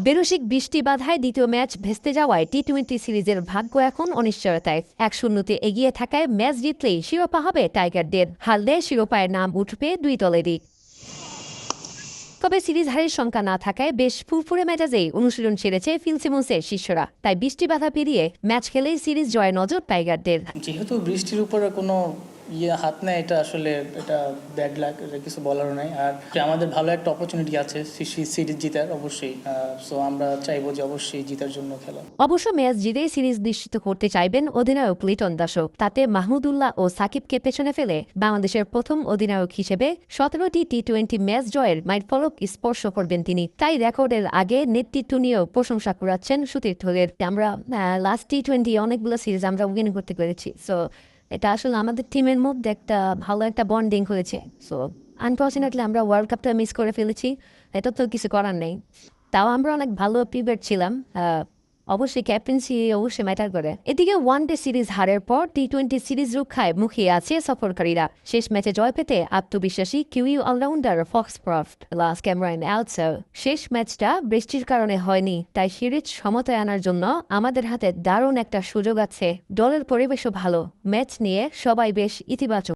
বেরসিক বৃষ্টি বাধায় দ্বিতীয় ম্যাচ ভেস্তে যাওয়ায় টি-20 সিরিজের ভাগ্য এখন অনিশ্চয়তায়। 1-0 এগিয়ে থাকায় ম্যাচ জিতলেই শিরোপা হবে টাইগারদের, হারলে শিরোপায় নাম উঠবে দুই দলেরই। তবে সিরিজ হারের শঙ্কা না থাকায় বেশ ফুরফুরে মেজাজেই অনুশীলন সেরেছে ফিল সিমন্সের শিষ্যরা। তাই বৃষ্টি বাধা পেরিয়ে ম্যাচ খেলেই সিরিজ জয় নজর টাইগারদের। যেহেতু বৃষ্টির উপরে কোনো হাত নেই, এটা আসলে এটা ব্যাড লাক, এটা কিছু বলারও নাই। আর আমাদের ভালো একটা অপরচুনিটি আছে সিরিজ জিতার, অবশ্যই। সো আমরা চাইবো যে অবশ্যই জিতার জন্য খেলা। অবশ্য ম্যাচ জিতেই সিরিজ নিশ্চিত করতে চাইবেন অধিনায়ক লিটন দাসও। তাতে মাহমুদুল্লাহ ও সাকিবকে পেছনে ফেলে বাংলাদেশের প্রথম অধিনায়ক হিসেবে 17টি টি-20 ম্যাচ জয়ের মাইলফলক স্পর্শ করবেন তিনি। তাই রেকর্ডের আগে নেতৃত্ব নিয়েও প্রশংসা কুড়াচ্ছেন সতীর্থদের। আমরা লাস্ট টি-20 অনেকগুলো সিরিজ আমরা উইন করতে পেরেছি। সো এটা আসলে আমাদের টিমের মধ্যে একটা ভালো একটা বন্ডিং হয়েছে। সো আনফর্চুনেটলি আমরা ওয়ার্ল্ড কাপটা মিস করে ফেলেছি, এটা তো কিছু করার নেই। তাও আমরা অনেক ভালো প্রিপেয়ার ছিলাম। অবশ্যই ক্যাপ্টেন্সি অবশ্যই ম্যাটার করে। এদিকে ওয়ানডে সিরিজ হারের পর টি-20 সিরিজ রক্ষায় মুখিয়ে আছে সফরকারীরা। শেষ ম্যাচে জয় পেতে আত্মবিশ্বাসী কিউই অলরাউন্ডার ফক্সক্রফট, লাস্ট ক্যামেরাইন অ্যালসো। শেষ ম্যাচটা বৃষ্টির কারণে হয়নি, তাই সিরিজ সমতায় আনার জন্য আমাদের হাতে দারুণ একটা সুযোগ আছে। দলের পরিবেশও ভালো, ম্যাচ নিয়ে সবাই বেশ ইতিবাচক।